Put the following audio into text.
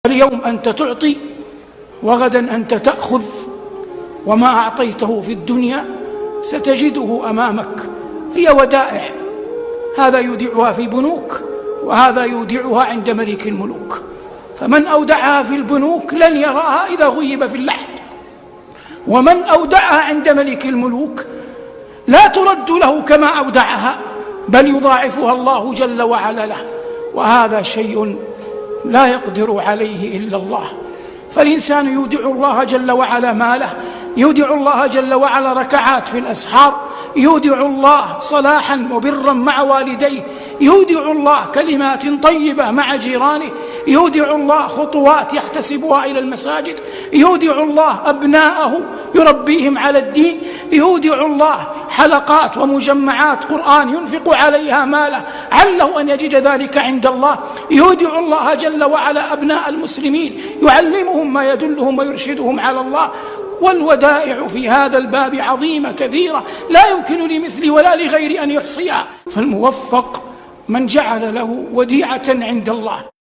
اليوم أنت تعطي وغدا أنت تأخذ، وما أعطيته في الدنيا ستجده أمامك. هي ودائع، هذا يودعها في بنوك وهذا يودعها عند ملك الملوك، فمن أودعها في البنوك لن يراها إذا غيب في اللحد، ومن أودعها عند ملك الملوك لا ترد له كما أودعها، بل يضاعفها الله جل وعلا له، وهذا شيء لا يقدر عليه إلا الله. فالإنسان يودع الله جل وعلا ماله، يودع الله جل وعلا ركعات في الأسحار، يودع الله صلاحا وبرا مع والديه، يودع الله كلمات طيبة مع جيرانه، يودع الله خطوات يحتسبها إلى المساجد، يودع الله أبناءه يربيهم على الدين، يودع الله حلقات ومجمعات قرآن ينفق عليها ماله عله أن يجد ذلك عند الله، يودع الله جل وعلا أبناء المسلمين يعلمهم ما يدلهم ويرشدهم على الله. والودائع في هذا الباب عظيمة كثيرة لا يمكن لمثلي ولا لغيري أن يحصيها، فالموفق من جعل له وديعة عند الله.